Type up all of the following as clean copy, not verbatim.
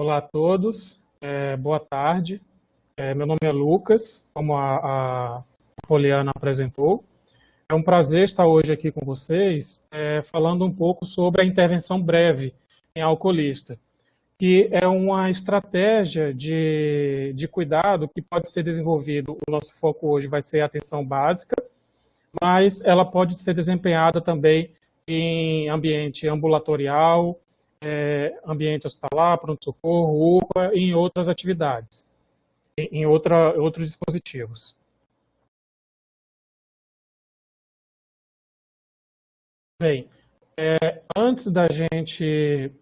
Olá a todos, boa tarde. Meu nome é Lucas, como a Poliana apresentou. É um prazer estar hoje aqui com vocês, falando um pouco sobre a intervenção breve em alcoolista, que é uma estratégia de cuidado que pode ser desenvolvido. O nosso foco hoje vai ser a atenção básica, mas ela pode ser desempenhada também em ambiente ambulatorial, ambiente hospitalar, pronto-socorro, UPA e em outras atividades, em outros dispositivos. Bem, antes da gente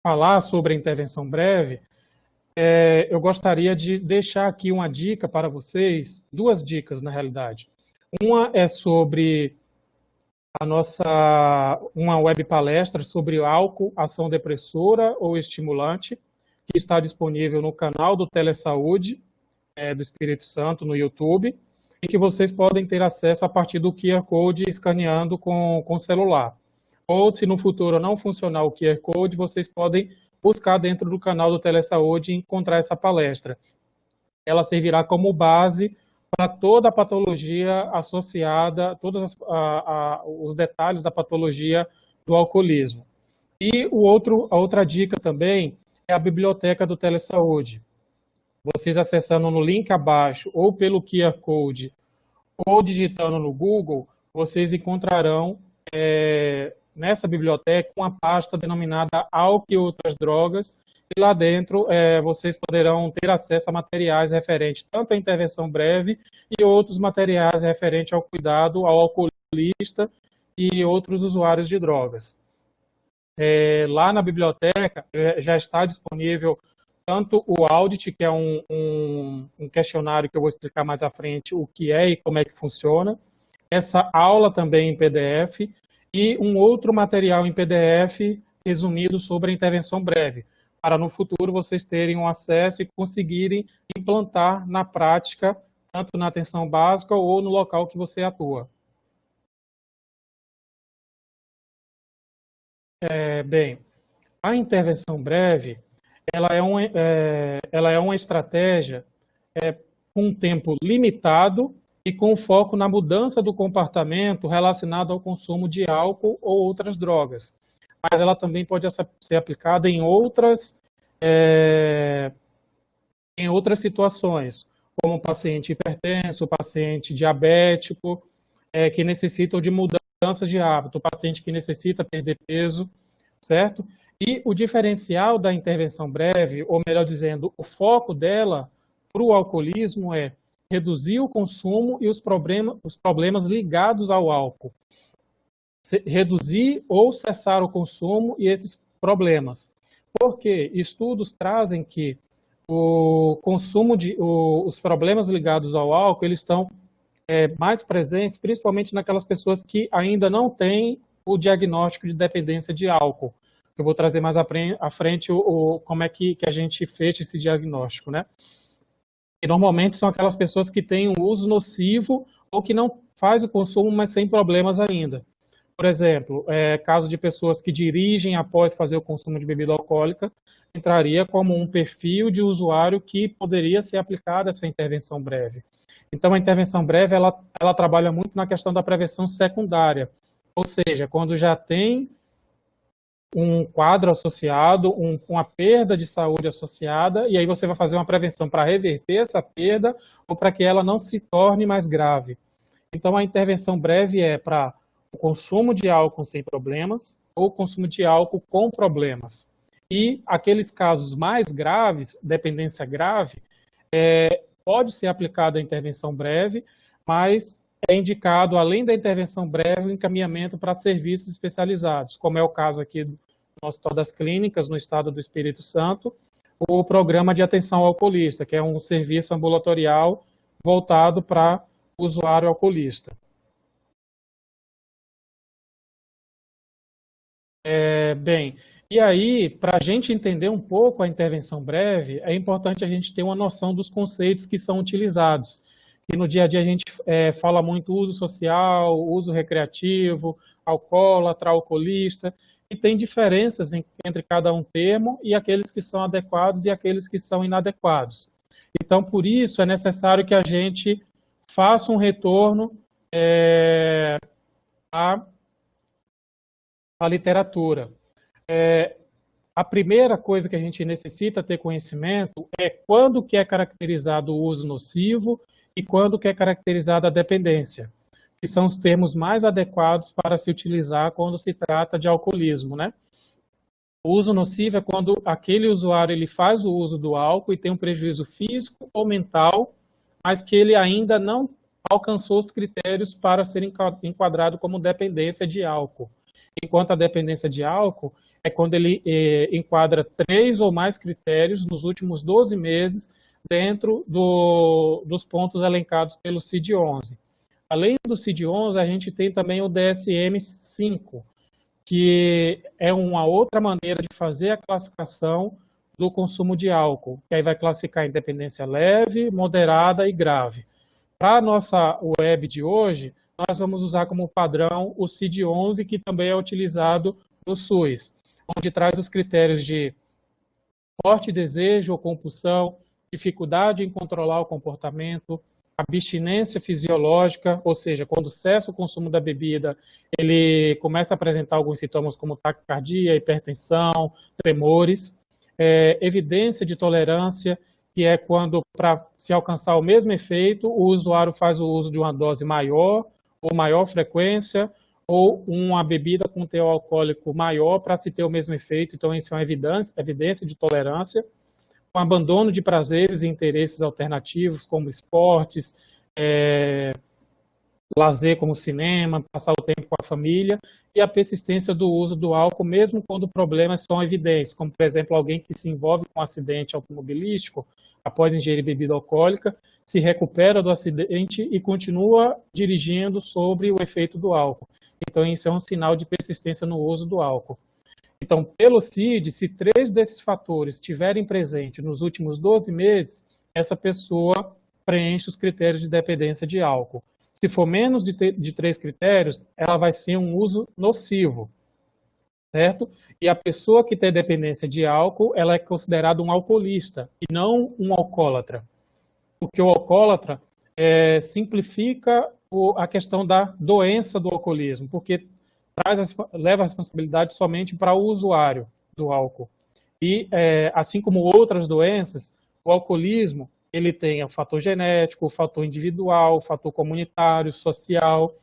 falar sobre a intervenção breve, eu gostaria de deixar aqui uma dica para vocês, duas dicas na realidade. Uma é sobre uma web palestra sobre álcool, ação depressora ou estimulante, que está disponível no canal do Telesaúde do Espírito Santo, no YouTube, e que vocês podem ter acesso a partir do QR Code escaneando com o celular. Ou, se no futuro não funcionar o QR Code, vocês podem buscar dentro do canal do Telesaúde e encontrar essa palestra. Ela servirá como base para toda a patologia associada, todos os detalhes da patologia do alcoolismo. E a outra dica também é a biblioteca do Telesaúde. Vocês acessando no link abaixo, ou pelo QR Code, ou digitando no Google, vocês encontrarão nessa biblioteca uma pasta denominada Álcool e Outras Drogas, e lá dentro vocês poderão ter acesso a materiais referentes tanto à intervenção breve e outros materiais referentes ao cuidado ao alcoolista e outros usuários de drogas. Lá na biblioteca já está disponível tanto o Audit, que é um questionário que eu vou explicar mais à frente o que é e como é que funciona, essa aula também em PDF e um outro material em PDF resumido sobre a intervenção breve, para no futuro vocês terem um acesso e conseguirem implantar na prática, tanto na atenção básica ou no local que você atua. Bem, a intervenção breve, ela é uma estratégia com um tempo limitado e com foco na mudança do comportamento relacionado ao consumo de álcool ou outras drogas. Mas ela também pode ser aplicada em outras situações, como paciente hipertenso, paciente diabético, que necessitam de mudanças de hábito, paciente que necessita perder peso, certo? E o diferencial da intervenção breve, ou melhor dizendo, o foco dela para o alcoolismo é reduzir o consumo e os problemas ligados ao álcool. Reduzir ou cessar o consumo e esses problemas. Porque estudos trazem que os problemas ligados ao álcool, eles estão mais presentes, principalmente naquelas pessoas que ainda não têm o diagnóstico de dependência de álcool. Eu vou trazer mais à frente como é que a gente fecha esse diagnóstico, né? E normalmente são aquelas pessoas que têm um uso nocivo ou que não faz o consumo, mas sem problemas ainda. Por exemplo, caso de pessoas que dirigem após fazer o consumo de bebida alcoólica, entraria como um perfil de usuário que poderia ser aplicada essa intervenção breve. Então, a intervenção breve, ela trabalha muito na questão da prevenção secundária, ou seja, quando já tem um quadro associado, uma perda de saúde associada, e aí você vai fazer uma prevenção para reverter essa perda ou para que ela não se torne mais grave. Então, a intervenção breve é para o consumo de álcool sem problemas ou consumo de álcool com problemas. E aqueles casos mais graves, dependência grave, pode ser aplicada a intervenção breve, mas é indicado, além da intervenção breve, o encaminhamento para serviços especializados, como é o caso aqui do Hospital das Clínicas, no estado do Espírito Santo, o Programa de Atenção ao Alcoolista, que é um serviço ambulatorial voltado para o usuário alcoolista. Bem, e aí, para a gente entender um pouco a intervenção breve, é importante a gente ter uma noção dos conceitos que são utilizados. E no dia a dia a gente fala muito uso social, uso recreativo, alcoólatra, alcoolista, e tem diferenças entre cada um termo e aqueles que são adequados e aqueles que são inadequados. Então, por isso, é necessário que a gente faça um retorno à literatura. A primeira coisa que a gente necessita ter conhecimento é quando que é caracterizado o uso nocivo e quando que é caracterizada a dependência, que são os termos mais adequados para se utilizar quando se trata de alcoolismo, né? O uso nocivo é quando aquele usuário ele faz o uso do álcool e tem um prejuízo físico ou mental, mas que ele ainda não alcançou os critérios para ser enquadrado como dependência de álcool. Enquanto a dependência de álcool é quando ele enquadra 3 ou mais critérios nos últimos 12 meses dentro dos pontos elencados pelo CID-11. Além do CID-11, a gente tem também o DSM-5, que é uma outra maneira de fazer a classificação do consumo de álcool, que aí vai classificar em dependência leve, moderada e grave. Para a nossa web de hoje, nós vamos usar como padrão o CID-11, que também é utilizado no SUS, onde traz os critérios de forte desejo ou compulsão, dificuldade em controlar o comportamento, abstinência fisiológica, ou seja, quando cessa o consumo da bebida, ele começa a apresentar alguns sintomas como taquicardia, hipertensão, tremores, evidência de tolerância, que é quando, para se alcançar o mesmo efeito, o usuário faz o uso de uma dose maior, ou maior frequência, ou uma bebida com teor alcoólico maior para se ter o mesmo efeito. Então, isso é uma evidência de tolerância. Com abandono de prazeres e interesses alternativos, como esportes, lazer como cinema, passar o tempo com a família, e a persistência do uso do álcool, mesmo quando problemas são evidentes, como, por exemplo, alguém que se envolve com um acidente automobilístico após ingerir bebida alcoólica, se recupera do acidente e continua dirigindo sobre o efeito do álcool. Então, isso é um sinal de persistência no uso do álcool. Então, pelo CID, se 3 desses fatores estiverem presentes nos últimos 12 meses, essa pessoa preenche os critérios de dependência de álcool. Se for menos de 3 critérios, ela vai ser um uso nocivo, certo? E a pessoa que tem dependência de álcool, ela é considerada um alcoolista e não um alcoólatra. Porque o alcoólatra simplifica a questão da doença do alcoolismo, porque leva a responsabilidade somente para o usuário do álcool. E, assim como outras doenças, o alcoolismo ele tem o fator genético, o fator individual, o fator comunitário, social.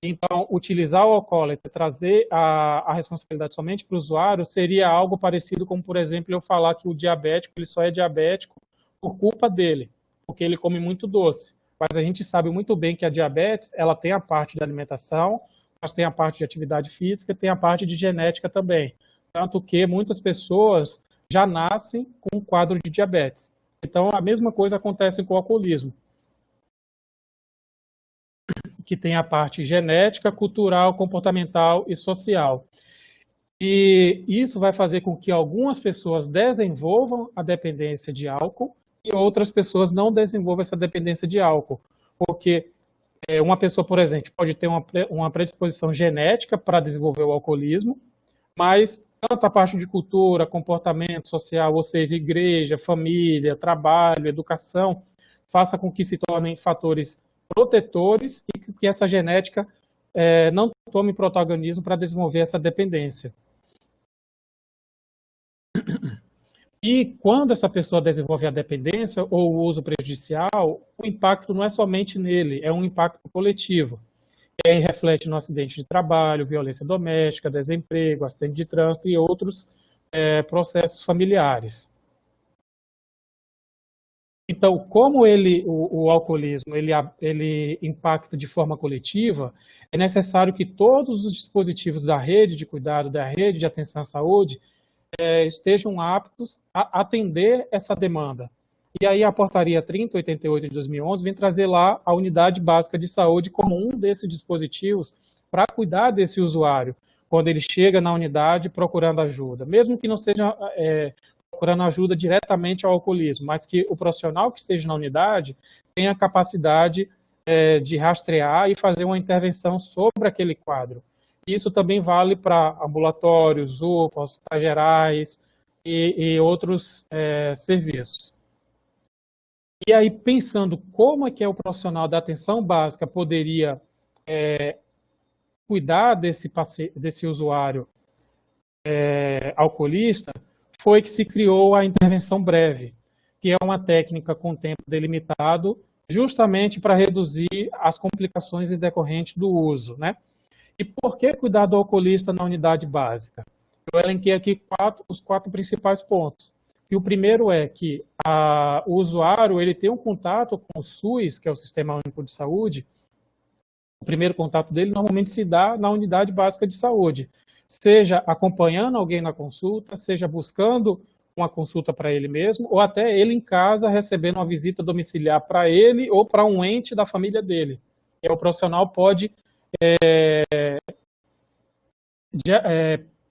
Então, utilizar o alcoólatra, trazer a responsabilidade somente para o usuário, seria algo parecido com, por exemplo, eu falar que o diabético ele só é diabético por culpa dele, porque ele come muito doce. Mas a gente sabe muito bem que a diabetes ela tem a parte da alimentação, mas tem a parte de atividade física, tem a parte de genética também. Tanto que muitas pessoas já nascem com um quadro de diabetes. Então, a mesma coisa acontece com o alcoolismo, que tem a parte genética, cultural, comportamental e social. E isso vai fazer com que algumas pessoas desenvolvam a dependência de álcool e outras pessoas não desenvolvam essa dependência de álcool. Porque uma pessoa, por exemplo, pode ter uma predisposição genética para desenvolver o alcoolismo, mas tanto a parte de cultura, comportamento social, ou seja, igreja, família, trabalho, educação, faça com que se tornem fatores protetores e que essa genética não tome protagonismo para desenvolver essa dependência. E quando essa pessoa desenvolve a dependência ou o uso prejudicial, o impacto não é somente nele, é um impacto coletivo. E aí reflete no acidente de trabalho, violência doméstica, desemprego, acidente de trânsito e outros processos familiares. Então, como o alcoolismo ele impacta de forma coletiva, é necessário que todos os dispositivos da rede de cuidado, da rede de atenção à saúde, estejam aptos a atender essa demanda. E aí a portaria 3088 de 2011 vem trazer lá a unidade básica de saúde como um desses dispositivos para cuidar desse usuário, quando ele chega na unidade procurando ajuda, mesmo que não seja procurando ajuda diretamente ao alcoolismo, mas que o profissional que esteja na unidade tenha a capacidade de rastrear e fazer uma intervenção sobre aquele quadro. Isso também vale para ambulatórios, UPA, hospitais gerais e outros serviços. E aí, pensando como é que o profissional da atenção básica poderia cuidar desse usuário alcoolista, foi que se criou a intervenção breve, que é uma técnica com tempo delimitado, justamente para reduzir as complicações decorrentes do uso, né? E por que cuidar do alcoolista na unidade básica? Eu elenquei aqui os quatro principais pontos. E o primeiro é que o usuário ele tem um contato com o SUS, que é o Sistema Único de Saúde. O primeiro contato dele normalmente se dá na unidade básica de saúde, seja acompanhando alguém na consulta, seja buscando uma consulta para ele mesmo, ou até ele em casa recebendo uma visita domiciliar para ele ou para um ente da família dele. E o profissional pode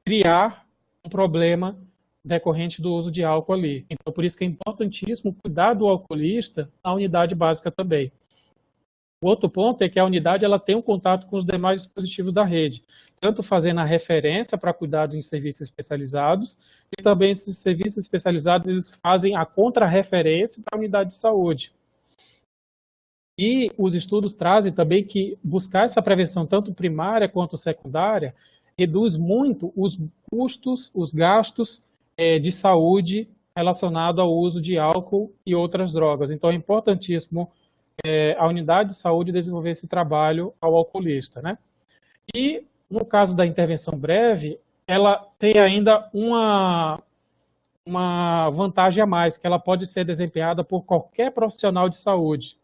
criar um problema decorrente do uso de álcool ali. Então, por isso que é importantíssimo cuidar do alcoolista na unidade básica também. O outro ponto é que a unidade ela tem um contato com os demais dispositivos da rede, tanto fazendo a referência para cuidado em serviços especializados, e também esses serviços especializados eles fazem a contrarreferência para a unidade de saúde. E os estudos trazem também que buscar essa prevenção, tanto primária quanto secundária, reduz muito os custos, os gastos de saúde relacionados ao uso de álcool e outras drogas. Então, é importantíssimo a unidade de saúde desenvolver esse trabalho ao alcoolista, né? E, no caso da intervenção breve, ela tem ainda uma vantagem a mais, que ela pode ser desempenhada por qualquer profissional de saúde.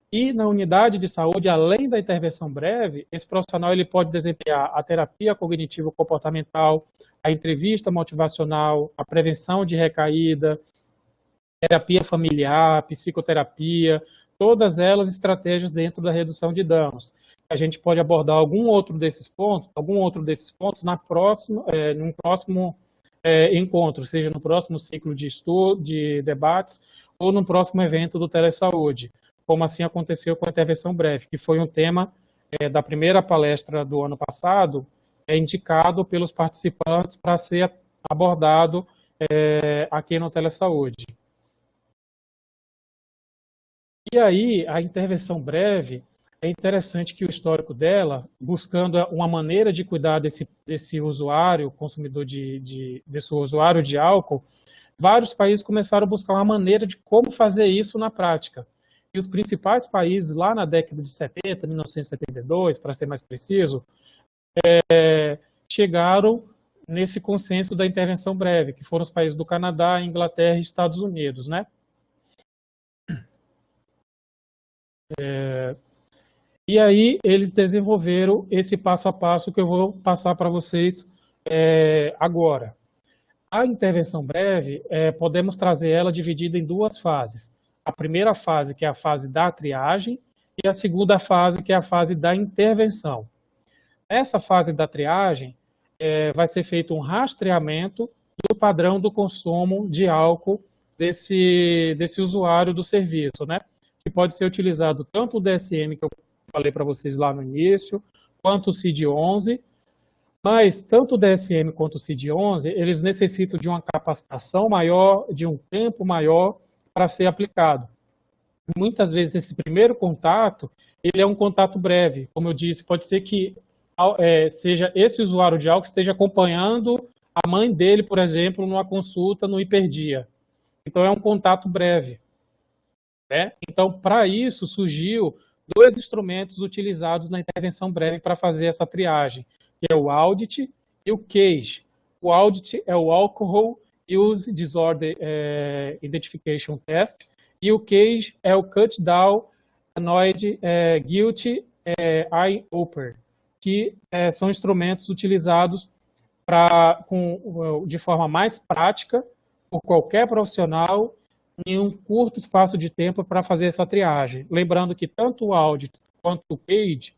E na unidade de saúde, além da intervenção breve, esse profissional ele pode desempenhar a terapia cognitivo-comportamental, a entrevista motivacional, a prevenção de recaída, terapia familiar, psicoterapia, todas elas estratégias dentro da redução de danos. A gente pode abordar algum outro desses pontos num próximo encontro, seja no próximo ciclo de estudo, de debates, ou no próximo evento do Telesaúde, como assim aconteceu com a intervenção breve, que foi um tema da primeira palestra do ano passado, indicado pelos participantes para ser abordado aqui no Telesaúde. E aí, a intervenção breve, é interessante que o histórico dela, buscando uma maneira de cuidar desse usuário, consumidor desse usuário de álcool, vários países começaram a buscar uma maneira de como fazer isso na prática. E os principais países, lá na década de 70, 1972, para ser mais preciso, chegaram nesse consenso da intervenção breve, que foram os países do Canadá, Inglaterra e Estados Unidos, né? E aí eles desenvolveram esse passo a passo que eu vou passar para vocês agora. A intervenção breve, podemos trazer ela dividida em duas fases. A primeira fase, que é a fase da triagem, e a segunda fase, que é a fase da intervenção. Nessa fase da triagem, vai ser feito um rastreamento do padrão do consumo de álcool desse usuário do serviço, né? Que pode ser utilizado tanto o DSM, que eu falei para vocês lá no início, quanto o CID-11, mas tanto o DSM quanto o CID-11, eles necessitam de uma capacitação maior, de um tempo maior para ser aplicado. Muitas vezes esse primeiro contato, ele é um contato breve. Como eu disse, pode ser que seja esse usuário de álcool esteja acompanhando a mãe dele, por exemplo, numa consulta no hiperdia. Então é um contato breve. Né? Então, para isso, surgiu dois instrumentos utilizados na intervenção breve para fazer essa triagem, que é o AUDIT e o CAGE. O AUDIT é o Alcohol Use Disorder Identification Test, e o CAGE é o Cut Down Annoyed Guilty Eye Opener, que são instrumentos utilizados de forma mais prática por qualquer profissional em um curto espaço de tempo para fazer essa triagem. Lembrando que tanto o AUDIT quanto o CAGE,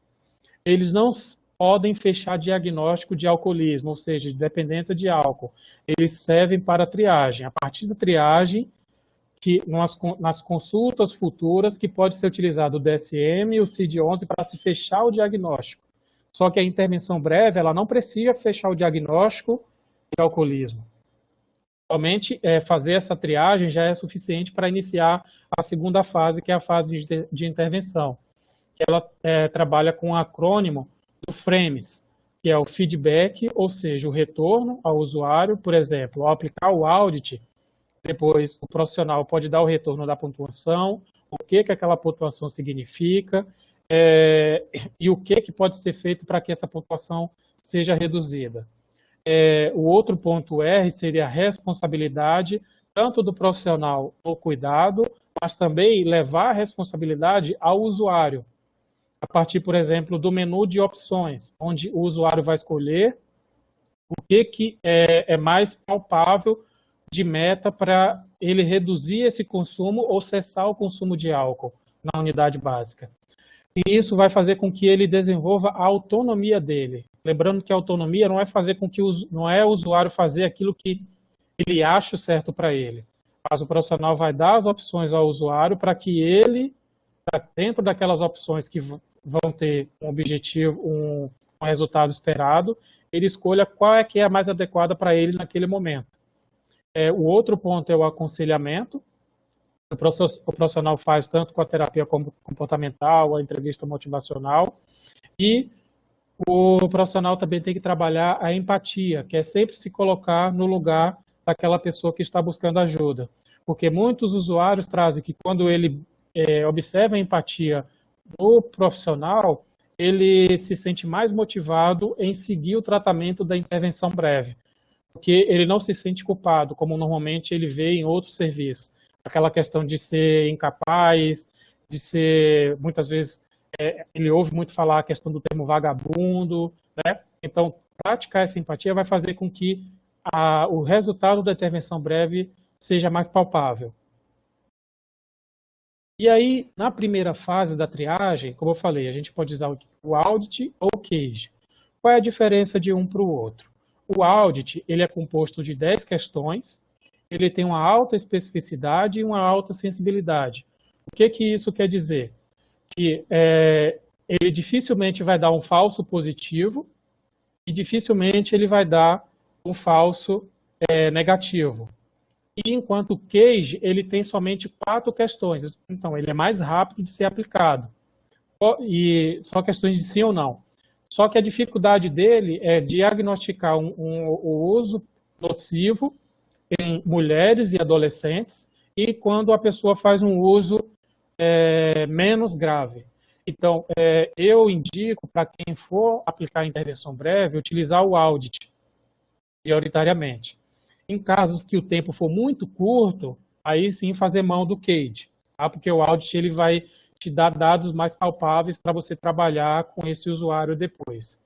eles não podem fechar diagnóstico de alcoolismo, ou seja, de dependência de álcool. Eles servem para triagem. A partir da triagem, que nas consultas futuras, que pode ser utilizado o DSM e o CID-11 para se fechar o diagnóstico. Só que a intervenção breve, ela não precisa fechar o diagnóstico de alcoolismo. Somente fazer essa triagem já é suficiente para iniciar a segunda fase, que é a fase de intervenção, que ela trabalha com o acrônimo do FRAMES, que é o feedback, ou seja, o retorno ao usuário. Por exemplo, ao aplicar o audit, depois o profissional pode dar o retorno da pontuação, o que aquela pontuação significa, e o que pode ser feito para que essa pontuação seja reduzida. O outro ponto R seria a responsabilidade, tanto do profissional no cuidado, mas também levar a responsabilidade ao usuário, a partir, por exemplo, do menu de opções, onde o usuário vai escolher o que é mais palpável de meta para ele reduzir esse consumo ou cessar o consumo de álcool na unidade básica. E isso vai fazer com que ele desenvolva a autonomia dele. Lembrando que a autonomia não é fazer com que não é o usuário fazer aquilo que ele acha certo para ele, mas o profissional vai dar as opções ao usuário para que ele, dentro daquelas opções que vão ter um objetivo, um resultado esperado, ele escolha qual é que é a mais adequada para ele naquele momento. O outro ponto é o aconselhamento. O profissional faz tanto com a terapia comportamental, a entrevista motivacional, e o profissional também tem que trabalhar a empatia, que é sempre se colocar no lugar daquela pessoa que está buscando ajuda. Porque muitos usuários trazem que quando ele observa a empatia no profissional, ele se sente mais motivado em seguir o tratamento da intervenção breve, porque ele não se sente culpado, como normalmente ele vê em outros serviços. Aquela questão de ser incapaz, de ser, muitas vezes, ele ouve muito falar a questão do termo vagabundo, né? Então, praticar essa empatia vai fazer com que o resultado da intervenção breve seja mais palpável. E aí, na primeira fase da triagem, como eu falei, a gente pode usar o audit ou o case. Qual é a diferença de um para o outro? O audit, ele é composto de 10 questões, ele tem uma alta especificidade e uma alta sensibilidade. O que isso quer dizer? Que ele dificilmente vai dar um falso positivo e dificilmente ele vai dar um falso negativo. E enquanto o case, ele tem somente 4 questões. Então, ele é mais rápido de ser aplicado. E só questões de sim ou não. Só que a dificuldade dele é diagnosticar o uso nocivo em mulheres e adolescentes e quando a pessoa faz um uso menos grave. Então, eu indico para quem for aplicar a intervenção breve, utilizar o audit, prioritariamente. Em casos que o tempo for muito curto, aí sim fazer mão do CADE, tá? Porque o audit ele vai te dar dados mais palpáveis para você trabalhar com esse usuário depois.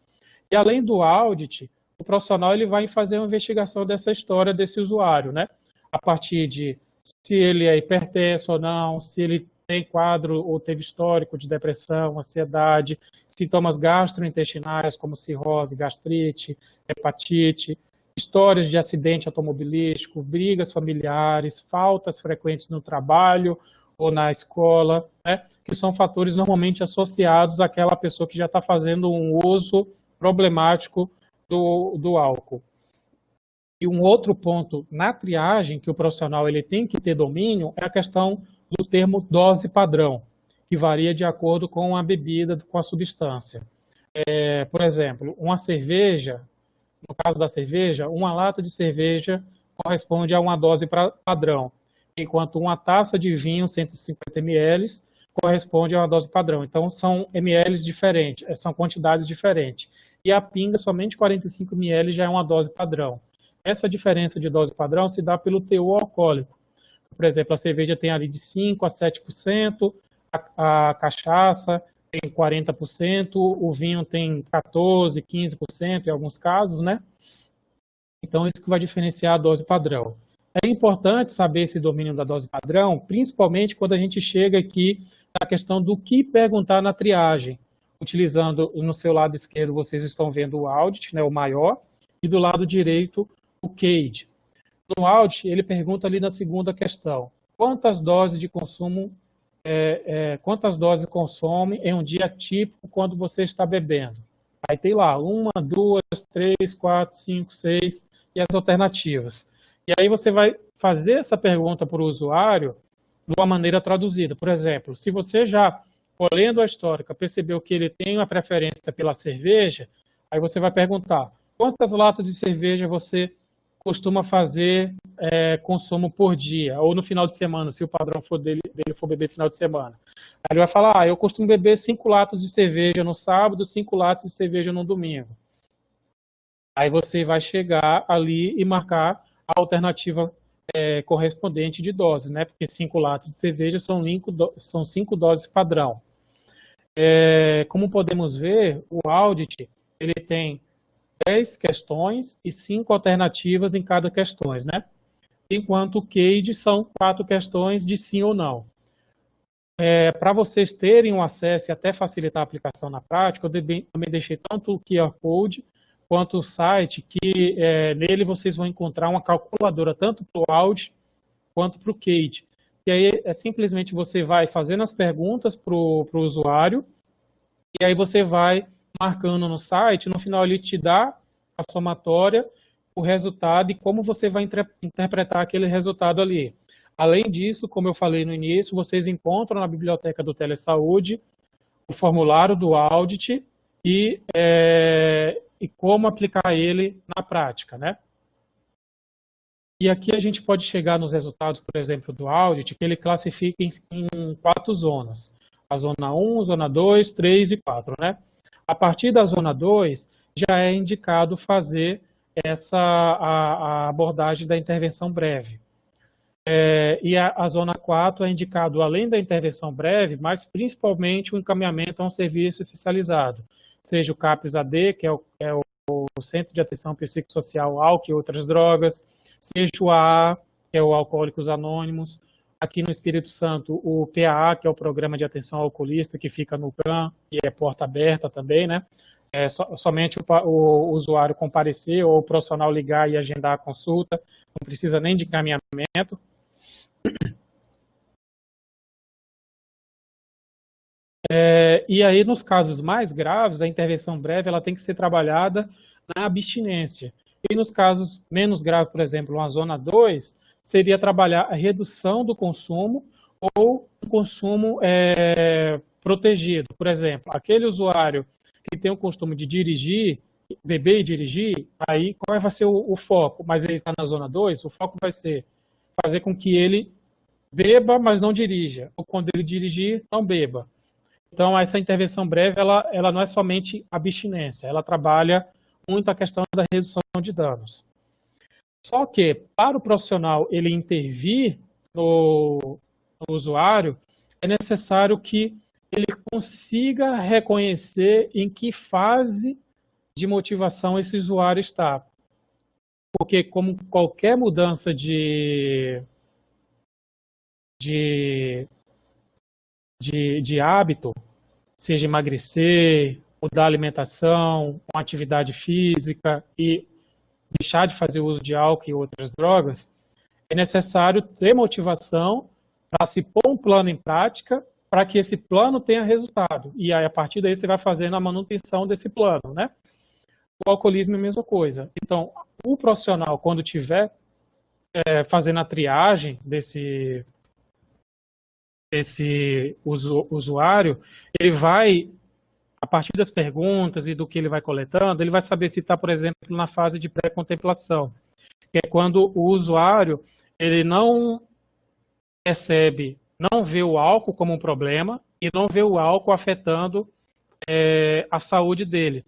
E além do audit, o profissional ele vai fazer uma investigação dessa história desse usuário, né? A partir de se ele é hipertenso ou não, se ele tem quadro ou teve histórico de depressão, ansiedade, sintomas gastrointestinais como cirrose, gastrite, hepatite, histórias de acidente automobilístico, brigas familiares, faltas frequentes no trabalho ou na escola, né? Que são fatores normalmente associados àquela pessoa que já está fazendo um uso problemático do álcool. E um outro ponto na triagem que o profissional ele tem que ter domínio é a questão do termo dose padrão, que varia de acordo com a bebida, com a substância. Por exemplo, uma cerveja, no caso da cerveja, uma lata de cerveja corresponde a uma dose padrão, enquanto uma taça de vinho, 150 ml, corresponde a uma dose padrão. Então, são ml diferentes, são quantidades diferentes. E a pinga, somente 45 ml, já é uma dose padrão. Essa diferença de dose padrão se dá pelo teor alcoólico. Por exemplo, a cerveja tem ali de 5% a 7%, a cachaça tem 40%, o vinho tem 14%, 15% em alguns casos, né? Então, isso que vai diferenciar a dose padrão. É importante saber esse domínio da dose padrão, principalmente quando a gente chega aqui na questão do que perguntar na triagem. Utilizando no seu lado esquerdo, vocês estão vendo o audit, né, o maior, e do lado direito, o CADE. No audit, ele pergunta ali na segunda questão, quantas doses de consumo, quantas doses consome em um dia típico quando você está bebendo? Aí tem lá 1, 2, 3, 4, 5, 6 e as alternativas. E aí você vai fazer essa pergunta para o usuário de uma maneira traduzida. Por exemplo, se você já, olhando a histórica, percebeu que ele tem uma preferência pela cerveja, aí você vai perguntar: quantas latas de cerveja você costuma fazer consumo por dia, ou no final de semana, se o padrão dele for beber final de semana. Aí ele vai falar: eu costumo beber 5 latas de cerveja no sábado, 5 latas de cerveja no domingo. Aí você vai chegar ali e marcar a alternativa correspondente de doses, né? Porque 5 latas de cerveja são 5 doses padrão. Como podemos ver, o audit ele tem 10 questões e 5 alternativas em cada questão, né? Enquanto o CADE são 4 questões de sim ou não. Para vocês terem um acesso e até facilitar a aplicação na prática, eu também deixei tanto o QR Code quanto o site, que nele vocês vão encontrar uma calculadora tanto para o audit quanto para o CADE. E aí simplesmente você vai fazendo as perguntas para o usuário, e aí você vai marcando no site, no final ele te dá a somatória, o resultado e como você vai interpretar aquele resultado ali. Além disso, como eu falei no início, vocês encontram na biblioteca do Telesaúde o formulário do audit e como aplicar ele na prática, né? E aqui a gente pode chegar nos resultados, por exemplo, do audit, que ele classifica em 4 zonas. A zona 1, zona 2, 3 e 4, né? A partir da zona 2, já é indicado fazer a abordagem da intervenção breve. E a zona 4 é indicado, além da intervenção breve, mas principalmente o encaminhamento a um serviço oficializado, seja o CAPS-AD, que é o Centro de Atenção Psicossocial Álcool e Outras Drogas, seja o AA, que é o Alcoólicos Anônimos, aqui no Espírito Santo, o PAA, que é o Programa de Atenção ao Alcoolista, que fica no CRAM, e é porta aberta também, né? Somente o usuário comparecer ou o profissional ligar e agendar a consulta, não precisa nem de encaminhamento. E aí, nos casos mais graves, a intervenção breve ela tem que ser trabalhada na abstinência. E nos casos menos graves, por exemplo, uma zona 2, seria trabalhar a redução do consumo ou um consumo protegido. Por exemplo, aquele usuário que tem o costume de dirigir, beber e dirigir, aí qual vai ser o foco? Mas ele está na zona 2, o foco vai ser fazer com que ele beba, mas não dirija. Ou quando ele dirigir, não beba. Então, essa intervenção breve, ela não é somente abstinência, ela trabalha muito a questão da redução de danos. Só que, para o profissional ele intervir no usuário, é necessário que ele consiga reconhecer em que fase de motivação esse usuário está. Porque, como qualquer mudança de hábito, seja emagrecer, mudar a alimentação, uma atividade física e deixar de fazer uso de álcool e outras drogas, é necessário ter motivação para se pôr um plano em prática para que esse plano tenha resultado. E aí, a partir daí, você vai fazendo a manutenção desse plano, né? O alcoolismo é a mesma coisa. Então, o profissional, quando estiver fazendo a triagem desse usuário, ele vai, a partir das perguntas e do que ele vai coletando, ele vai saber se está, por exemplo, na fase de pré-contemplação, que é quando o usuário ele não percebe, não vê o álcool como um problema e não vê o álcool afetando a saúde dele.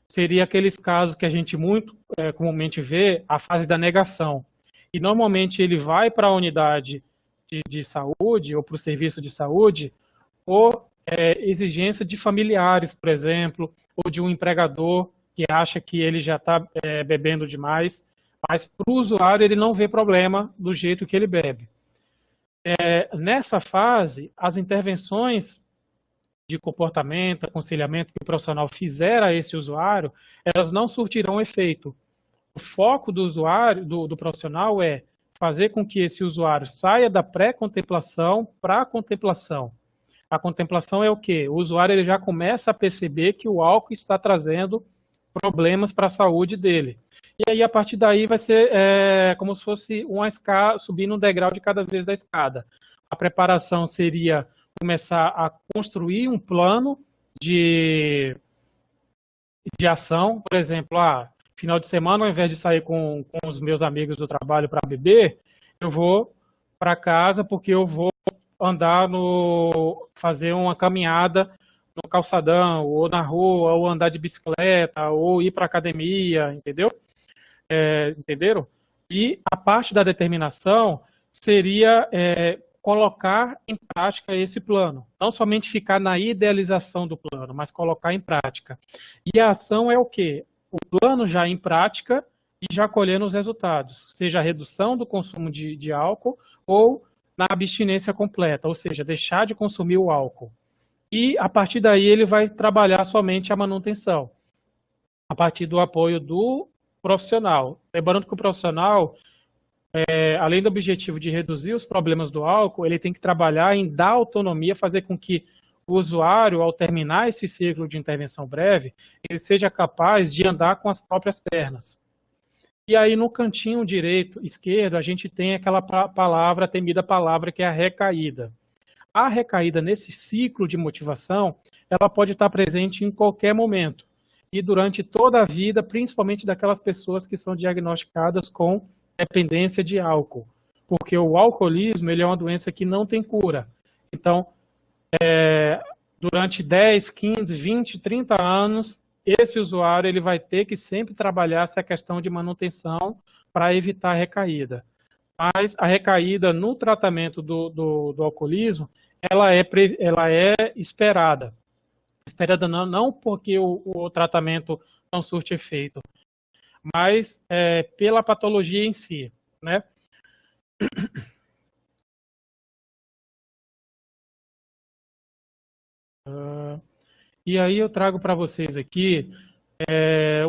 Seria aqueles casos que a gente muito comumente vê, a fase da negação. E normalmente ele vai para a unidade de saúde ou para o serviço de saúde por exigência de familiares, por exemplo, ou de um empregador que acha que ele já está bebendo demais, mas para o usuário ele não vê problema do jeito que ele bebe. Nessa fase, as intervenções de comportamento, aconselhamento que o profissional fizer a esse usuário, elas não surtirão efeito. O foco do usuário, do profissional, é fazer com que esse usuário saia da pré-contemplação para a contemplação. A contemplação é o quê? O usuário ele já começa a perceber que o álcool está trazendo problemas para a saúde dele. E aí, a partir daí, vai ser como se fosse uma escada, subindo um degrau de cada vez da escada. A preparação seria começar a construir um plano de ação, por exemplo, final de semana, ao invés de sair com os meus amigos do trabalho para beber, eu vou para casa porque eu vou fazer uma caminhada no calçadão, ou na rua, ou andar de bicicleta, ou ir para academia, entendeu? Entenderam? E a parte da determinação seria colocar em prática esse plano. Não somente ficar na idealização do plano, mas colocar em prática. E a ação é o quê? O plano já em prática e já colhendo os resultados, seja a redução do consumo de álcool ou na abstinência completa, ou seja, deixar de consumir o álcool. E, a partir daí, ele vai trabalhar somente a manutenção, a partir do apoio do profissional. Lembrando que o profissional, além do objetivo de reduzir os problemas do álcool, ele tem que trabalhar em dar autonomia, fazer com que o usuário, ao terminar esse ciclo de intervenção breve, ele seja capaz de andar com as próprias pernas. E aí, no cantinho esquerdo, a gente tem aquela temida palavra que é a recaída. A recaída nesse ciclo de motivação, ela pode estar presente em qualquer momento e durante toda a vida, principalmente daquelas pessoas que são diagnosticadas com dependência de álcool, porque o alcoolismo ele é uma doença que não tem cura. Então, durante 10, 15, 20, 30 anos, esse usuário ele vai ter que sempre trabalhar essa questão de manutenção para evitar a recaída. Mas a recaída no tratamento do alcoolismo, ela é esperada. Esperada não porque o tratamento não surte efeito, mas pela patologia em si, né? E aí eu trago para vocês aqui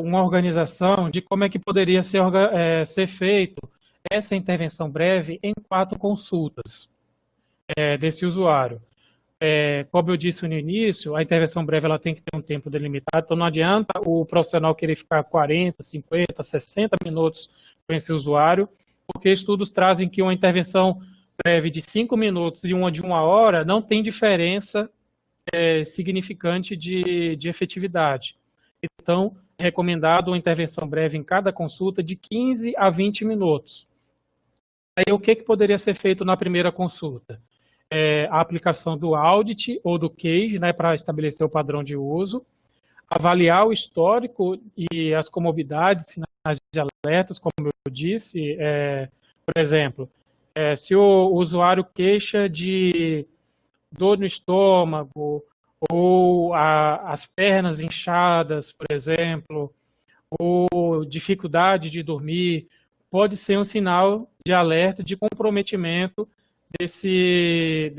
uma organização de como é que poderia ser feito essa intervenção breve em 4 consultas desse usuário. Como eu disse no início, a intervenção breve ela tem que ter um tempo delimitado, então não adianta o profissional querer ficar 40, 50, 60 minutos com esse usuário, porque estudos trazem que uma intervenção breve de 5 minutos e uma de 1 hora não tem diferença significante de efetividade. Então, é recomendado uma intervenção breve em cada consulta de 15 a 20 minutos. Aí, o que poderia ser feito na primeira consulta? A aplicação do audit ou do case, né, para estabelecer o padrão de uso, avaliar o histórico e as comorbidades, sinais de alertas, como eu disse, por exemplo, se o usuário queixa de dor no estômago, ou as pernas inchadas, por exemplo, ou dificuldade de dormir, pode ser um sinal de alerta de comprometimento desse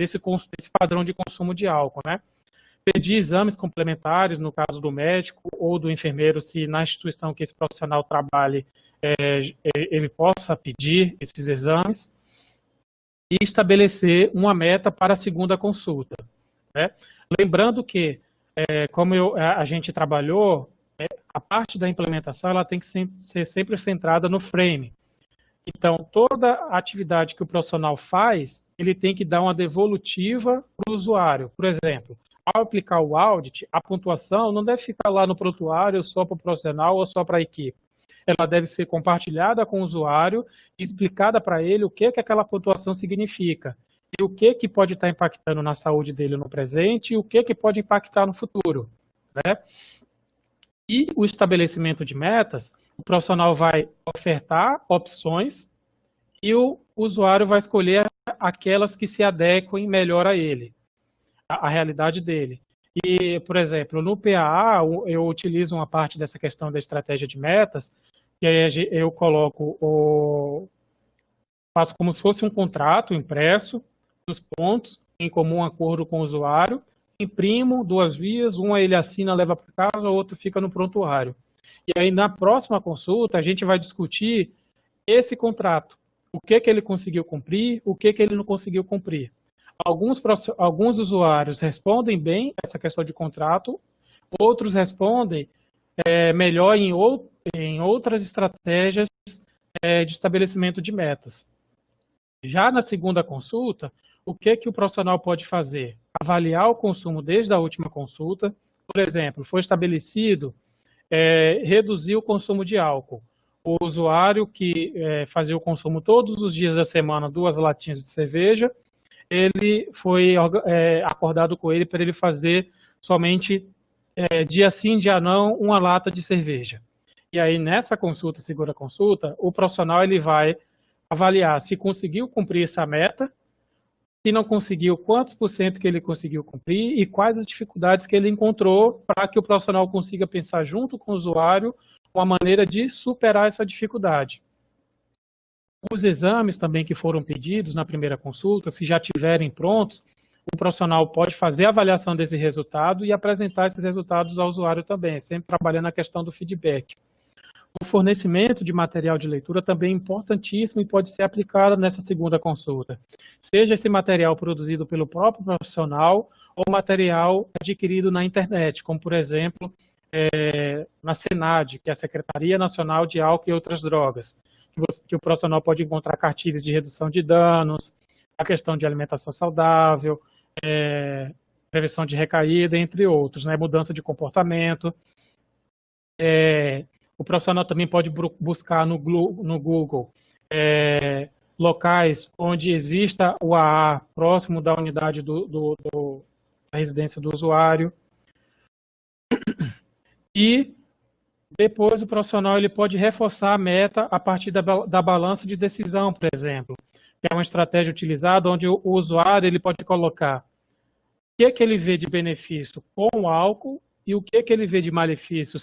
padrão de consumo de álcool, né? Pedir exames complementares, no caso do médico ou do enfermeiro, se na instituição que esse profissional trabalhe, ele possa pedir esses exames, e estabelecer uma meta para a segunda consulta, né? Lembrando que, como a gente trabalhou, a parte da implementação ela tem que ser sempre centrada no frame. Então, toda atividade que o profissional faz, ele tem que dar uma devolutiva para o usuário. Por exemplo, ao aplicar o audit, a pontuação não deve ficar lá no prontuário só para o profissional ou só para a equipe. Ela deve ser compartilhada com o usuário e explicada para ele o que aquela pontuação significa e o que pode estar impactando na saúde dele no presente e o que pode impactar no futuro, né? E o estabelecimento de metas, o profissional vai ofertar opções e o usuário vai escolher aquelas que se adequem melhor a ele, a realidade dele. E, por exemplo, no PAA, eu utilizo uma parte dessa questão da estratégia de metas, que aí eu faço como se fosse um contrato impresso, dos pontos, em comum acordo com o usuário, imprimo 2 vias, uma ele assina, leva para casa, o outro fica no prontuário. E aí, na próxima consulta, a gente vai discutir esse contrato, o que ele conseguiu cumprir, o que ele não conseguiu cumprir. Alguns usuários respondem bem a essa questão de contrato, outros respondem melhor em outras estratégias de estabelecimento de metas. Já na segunda consulta, o que o profissional pode fazer? Avaliar o consumo desde a última consulta. Por exemplo, foi estabelecido reduzir o consumo de álcool. O usuário que fazia o consumo todos os dias da semana, 2 latinhas de cerveja, ele foi acordado com ele para ele fazer somente dia sim, dia não, 1 lata de cerveja. E aí, nessa consulta, segunda consulta, o profissional ele vai avaliar se conseguiu cumprir essa meta, se não conseguiu, quantos por cento que ele conseguiu cumprir e quais as dificuldades que ele encontrou para que o profissional consiga pensar junto com o usuário uma maneira de superar essa dificuldade. Os exames também que foram pedidos na primeira consulta, se já estiverem prontos, o profissional pode fazer a avaliação desse resultado e apresentar esses resultados ao usuário também, sempre trabalhando a questão do feedback. O fornecimento de material de leitura também é importantíssimo e pode ser aplicado nessa segunda consulta. Seja esse material produzido pelo próprio profissional ou material adquirido na internet, como, por exemplo, na SENAD, que é a Secretaria Nacional de Álcool e Outras Drogas, que o profissional pode encontrar cartilhas de redução de danos, a questão de alimentação saudável, prevenção de recaída, entre outros, né, mudança de comportamento. O profissional também pode buscar no Google locais onde exista o AA próximo da unidade da residência do usuário. E depois o profissional ele pode reforçar a meta a partir da balança de decisão, por exemplo, que é uma estratégia utilizada onde o usuário ele pode colocar o que ele vê de benefício com o álcool e o que ele vê de malefício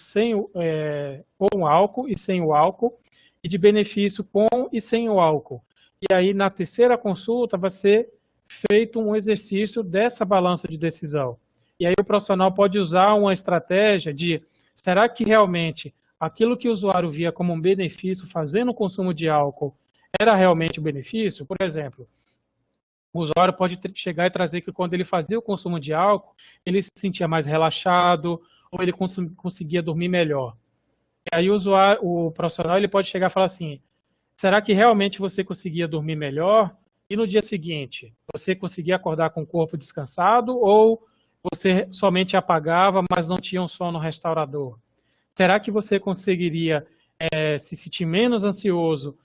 com o álcool e sem o álcool, e de benefício com e sem o álcool. E aí, na terceira consulta, vai ser feito um exercício dessa balança de decisão. E aí o profissional pode usar uma estratégia de, será que realmente aquilo que o usuário via como um benefício fazendo o consumo de álcool era realmente um benefício? Por exemplo, o usuário pode chegar e trazer que quando ele fazia o consumo de álcool, ele se sentia mais relaxado ou ele conseguia dormir melhor. E aí o profissional ele pode chegar e falar assim, será que realmente você conseguia dormir melhor? E no dia seguinte, você conseguia acordar com o corpo descansado ou você somente apagava, mas não tinha um sono restaurador? Será que você conseguiria se sentir menos ansioso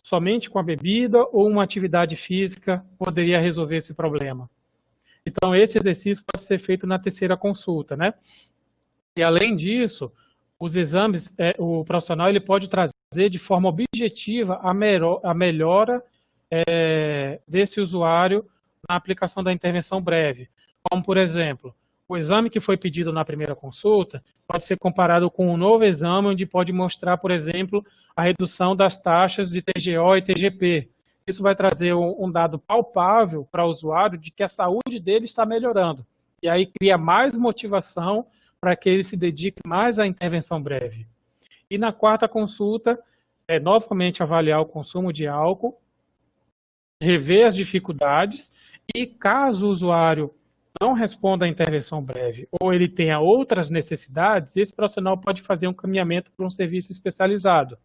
somente com a bebida ou uma atividade física poderia resolver esse problema? Então, esse exercício pode ser feito na terceira consulta, né? E, além disso, os exames, o profissional ele pode trazer de forma objetiva a melhora desse usuário na aplicação da intervenção breve. Como, por exemplo, o exame que foi pedido na primeira consulta pode ser comparado com um novo exame, onde pode mostrar, por exemplo, a redução das taxas de TGO e TGP. Isso vai trazer um dado palpável para o usuário de que a saúde dele está melhorando. E aí cria mais motivação para que ele se dedique mais à intervenção breve. E na quarta consulta, novamente avaliar o consumo de álcool, rever as dificuldades e, caso o usuário não responda à intervenção breve ou ele tenha outras necessidades, esse profissional pode fazer um caminhamento para um serviço especializado.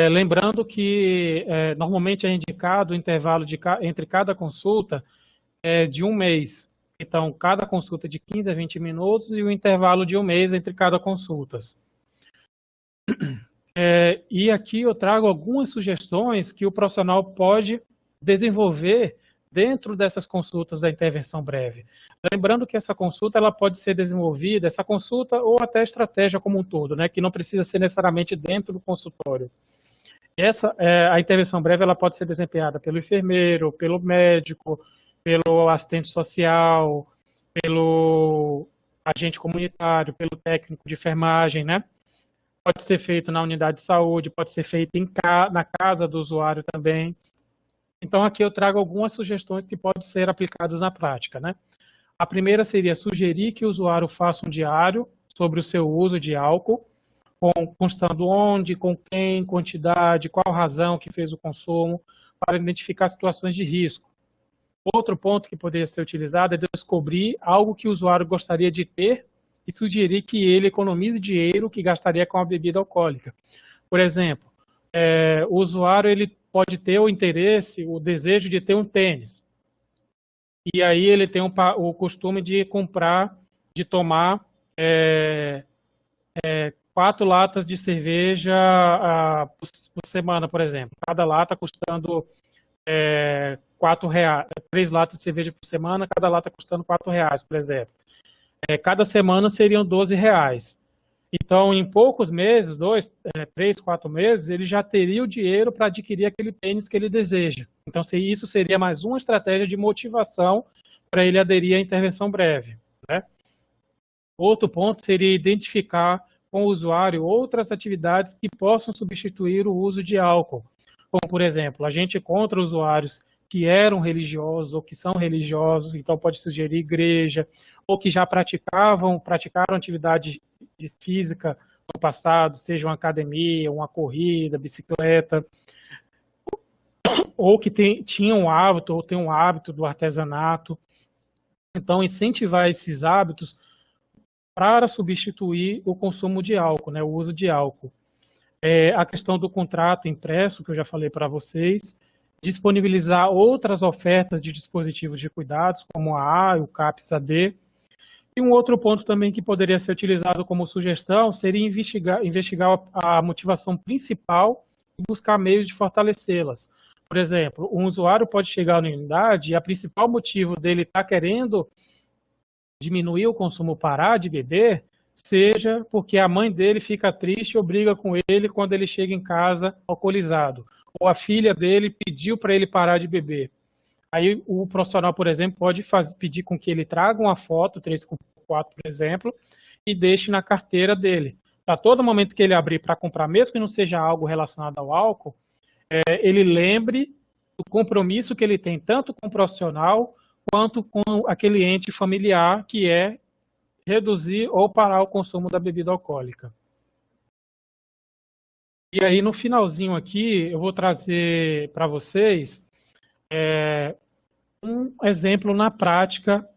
Lembrando que normalmente é indicado o intervalo entre cada consulta de 1 mês. Então, cada consulta de 15 a 20 minutos e o intervalo de 1 mês entre cada consulta. E aqui eu trago algumas sugestões que o profissional pode desenvolver dentro dessas consultas da intervenção breve. Lembrando que essa consulta ela pode ser desenvolvida, essa consulta ou até a estratégia como um todo, né, que não precisa ser necessariamente dentro do consultório. A intervenção breve ela pode ser desempenhada pelo enfermeiro, pelo médico, pelo assistente social, pelo agente comunitário, pelo técnico de enfermagem, né? Pode ser feito na unidade de saúde, pode ser feito na casa do usuário também. Então, aqui eu trago algumas sugestões que podem ser aplicadas na prática, né? A primeira seria sugerir que o usuário faça um diário sobre o seu uso de álcool, constando onde, com quem, quantidade, qual razão que fez o consumo, para identificar situações de risco. Outro ponto que poderia ser utilizado é descobrir algo que o usuário gostaria de ter e sugerir que ele economize dinheiro que gastaria com a bebida alcoólica. Por exemplo, o usuário ele pode ter o interesse, o desejo de ter um tênis. E aí ele tem o costume de tomar 4 latas de cerveja por semana, por exemplo. Cada lata custando R$4. 3 latas de cerveja por semana, cada lata custando R$4, por exemplo. Cada semana seriam R$12. Então, em poucos meses, 3, 4 meses, ele já teria o dinheiro para adquirir aquele tênis que ele deseja. Então, isso seria mais uma estratégia de motivação para ele aderir à intervenção breve, né? Outro ponto seria identificar com o usuário outras atividades que possam substituir o uso de álcool. Como, por exemplo, a gente encontra usuários que eram religiosos ou que são religiosos, então pode sugerir igreja, ou que já praticaram atividade física no passado, seja uma academia, uma corrida, bicicleta, ou que tinham um hábito, ou tem um hábito do artesanato. Então, incentivar esses hábitos para substituir o consumo de álcool, né, o uso de álcool. A questão do contrato impresso, que eu já falei para vocês, disponibilizar outras ofertas de dispositivos de cuidados, como a A e o CAPS-AD. E um outro ponto também que poderia ser utilizado como sugestão seria investigar a motivação principal e buscar meios de fortalecê-las. Por exemplo, um usuário pode chegar na unidade e o principal motivo dele estar querendo diminuir o consumo, parar de beber, seja porque a mãe dele fica triste ou briga com ele quando ele chega em casa alcoolizado, ou a filha dele pediu para ele parar de beber. Aí o profissional, por exemplo, pode pedir com que ele traga uma foto, 3x4, por exemplo, e deixe na carteira dele. Para todo momento que ele abrir para comprar, mesmo que não seja algo relacionado ao álcool, ele lembre do compromisso que ele tem tanto com o profissional quanto com aquele ente familiar, que é reduzir ou parar o consumo da bebida alcoólica. E aí, no finalzinho aqui, eu vou trazer para vocês um exemplo na prática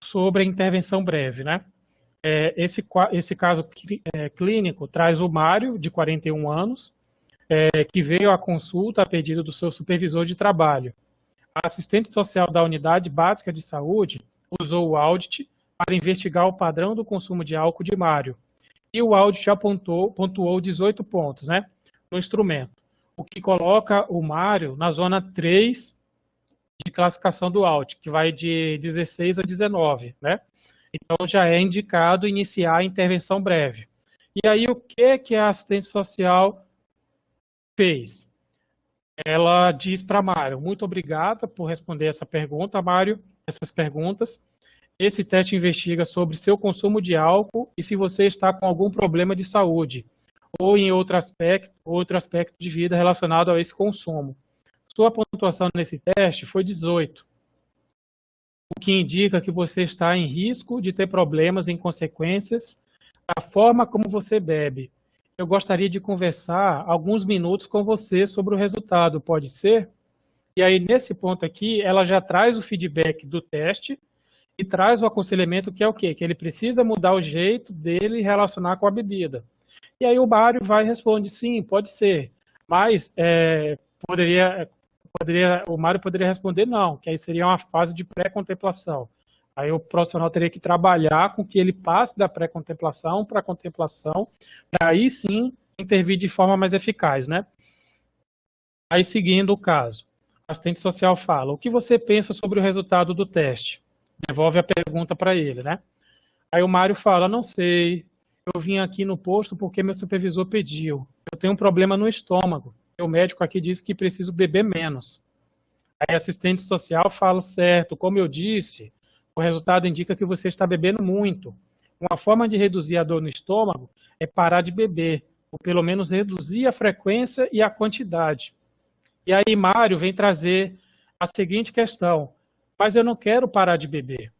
sobre a intervenção breve, né? Esse caso clínico traz o Mário, de 41 anos, que veio à consulta a pedido do seu supervisor de trabalho. A assistente social da unidade básica de saúde usou o audit para investigar o padrão do consumo de álcool de Mário. E o audit pontuou 18 pontos, né, no instrumento, o que coloca o Mário na zona 3 de classificação do audit, que vai de 16 a 19, né? Então, já é indicado iniciar a intervenção breve. E aí, o que a assistente social fez? Ela diz para Mário: muito obrigada por responder essa pergunta, Mário, essas perguntas. Esse teste investiga sobre seu consumo de álcool e se você está com algum problema de saúde ou em outro aspecto de vida relacionado a esse consumo. Sua pontuação nesse teste foi 18, o que indica que você está em risco de ter problemas em consequências da forma como você bebe. Eu gostaria de conversar alguns minutos com você sobre o resultado, pode ser? E aí, nesse ponto aqui, ela já traz o feedback do teste e traz o aconselhamento, que é o quê? Que ele precisa mudar o jeito dele relacionar com a bebida. E aí o Mário vai e responde: sim, pode ser, mas o Mário poderia responder não, que aí seria uma fase de pré-contemplação. Aí o profissional teria que trabalhar com que ele passe da pré-contemplação para a contemplação, para aí sim intervir de forma mais eficaz, né? Aí, seguindo o caso, o assistente social fala: o que você pensa sobre o resultado do teste? Devolve a pergunta para ele, né? Aí o Mário fala: não sei, eu vim aqui no posto porque meu supervisor pediu. Eu tenho um problema no estômago. O médico aqui disse que preciso beber menos. Aí a assistente social fala: certo, como eu disse, o resultado indica que você está bebendo muito. Uma forma de reduzir a dor no estômago é parar de beber, ou pelo menos reduzir a frequência e a quantidade. E aí Mário vem trazer a seguinte questão: mas eu não quero parar de beber.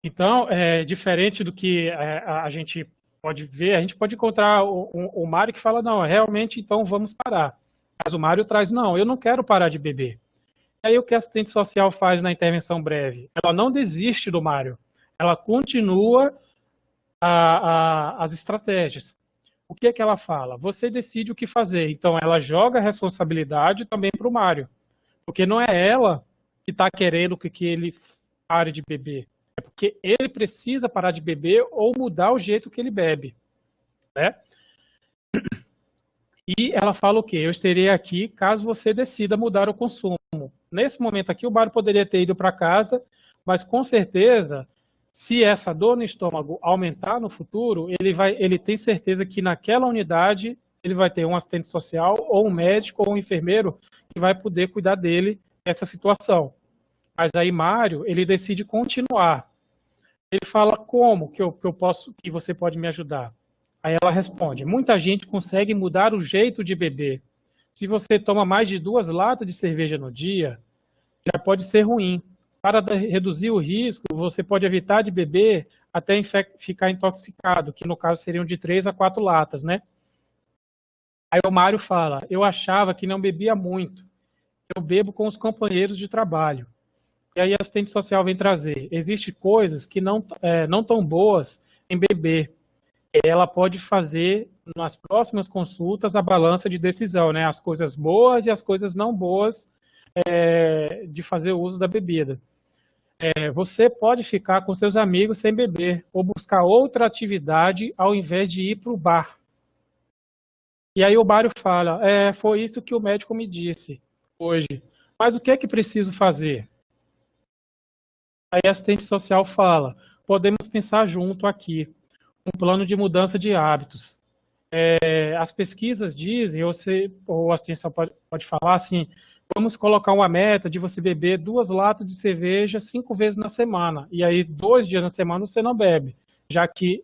Então, diferente do que a gente pode ver, a gente pode encontrar o Mário que fala: não, realmente, então vamos parar. Mas o Mário traz, não, eu não quero parar de beber. E aí o que a assistente social faz na intervenção breve? Ela não desiste do Mário, ela continua as estratégias. O que é que ela fala? Você decide o que fazer. Então ela joga a responsabilidade também para o Mário, porque não é ela que está querendo que ele pare de beber, é porque ele precisa parar de beber ou mudar o jeito que ele bebe, né? E ela fala o quê? Eu estarei aqui caso você decida mudar o consumo. Nesse momento aqui, o Mário poderia ter ido para casa, mas com certeza, se essa dor no estômago aumentar no futuro, ele tem certeza que naquela unidade ele vai ter um assistente social, ou um médico, ou um enfermeiro que vai poder cuidar dele nessa situação. Mas aí Mário, ele decide continuar. Ele fala, como que eu posso, que você pode me ajudar? Aí ela responde, muita gente consegue mudar o jeito de beber. Se você toma mais de 2 latas de cerveja no dia, já pode ser ruim. Para reduzir o risco, você pode evitar de beber até ficar intoxicado, que no caso seriam de 3 a 4 latas, né? Aí o Mário fala, eu achava que não bebia muito. Eu bebo com os companheiros de trabalho. E aí a assistente social vem trazer, existem coisas que não tão boas em beber. Ela pode fazer, nas próximas consultas, a balança de decisão, né? As coisas boas e as coisas não boas de fazer o uso da bebida. Você pode ficar com seus amigos sem beber, ou buscar outra atividade ao invés de ir para o bar. E aí o Mário fala, foi isso que o médico me disse hoje. Mas o que é que preciso fazer? Aí a assistente social fala, podemos pensar junto aqui, um plano de mudança de hábitos. As pesquisas dizem, ou a assistência pode falar assim, vamos colocar uma meta de você beber 2 latas de cerveja 5 vezes na semana, e aí 2 dias na semana você não bebe, já que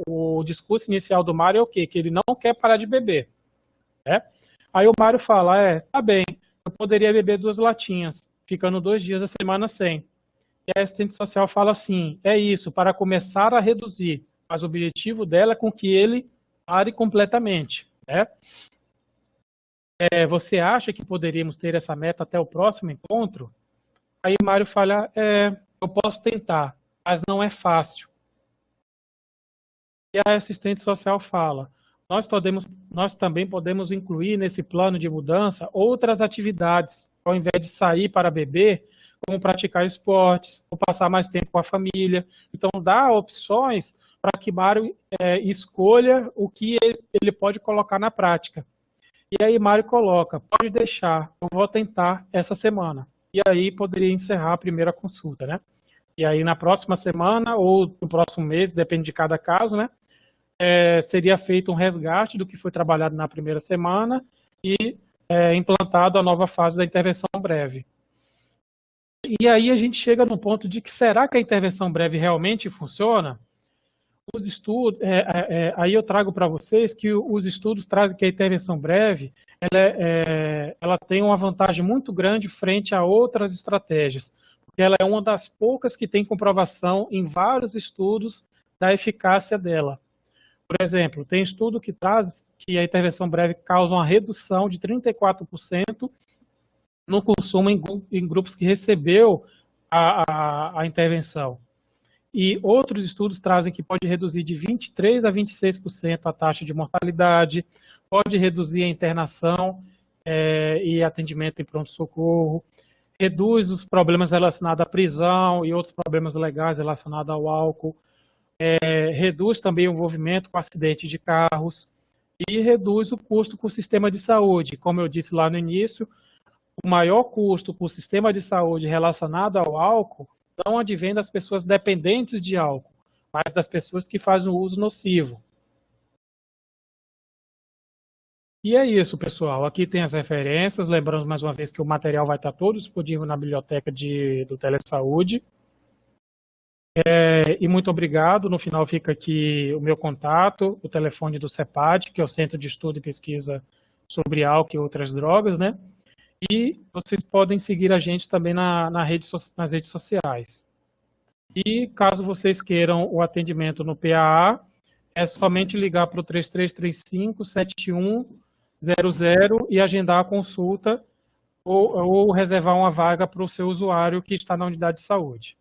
o discurso inicial do Mário é o quê? Que ele não quer parar de beber. Né? Aí o Mário fala, tá bem, eu poderia beber 2 latinhas, ficando 2 dias da semana sem. E a assistente social fala assim, é isso, para começar a reduzir, mas o objetivo dela é com que ele pare completamente. Né? Você acha que poderíamos ter essa meta até o próximo encontro? Aí o Mário fala, eu posso tentar, mas não é fácil. E a assistente social fala, nós também podemos incluir nesse plano de mudança outras atividades, ao invés de sair para beber, como praticar esportes, ou passar mais tempo com a família. Então, dá opções para que Mário escolha o que ele pode colocar na prática. E aí Mário coloca, pode deixar, eu vou tentar essa semana. E aí poderia encerrar a primeira consulta, né? E aí na próxima semana ou no próximo mês, depende de cada caso, né? Seria feito um resgate do que foi trabalhado na primeira semana e implantado a nova fase da intervenção breve. E aí a gente chega no ponto de que será que a intervenção breve realmente funciona? Os estudos, aí eu trago para vocês que os estudos trazem que a intervenção breve ela tem uma vantagem muito grande frente a outras estratégias, porque ela é uma das poucas que tem comprovação em vários estudos da eficácia dela. Por exemplo, tem estudo que traz que a intervenção breve causa uma redução de 34% no consumo em grupos que recebeu a intervenção. E outros estudos trazem que pode reduzir de 23% a 26% a taxa de mortalidade, pode reduzir a internação e atendimento em pronto-socorro, reduz os problemas relacionados à prisão e outros problemas legais relacionados ao álcool, reduz também o envolvimento com acidentes de carros e reduz o custo com o sistema de saúde. Como eu disse lá no início, o maior custo com o sistema de saúde relacionado ao álcool não advém das pessoas dependentes de álcool, mas das pessoas que fazem o uso nocivo. E é isso, pessoal. Aqui tem as referências. Lembrando mais uma vez que o material vai estar todo disponível na biblioteca do Telesaúde. E muito obrigado. No final fica aqui o meu contato, o telefone do CEPAD, que é o Centro de Estudo e Pesquisa sobre Álcool e Outras Drogas, né? E vocês podem seguir a gente também nas redes sociais. E caso vocês queiram o atendimento no PAA, é somente ligar para o 3335-7100 00 e agendar a consulta ou reservar uma vaga para o seu usuário que está na unidade de saúde.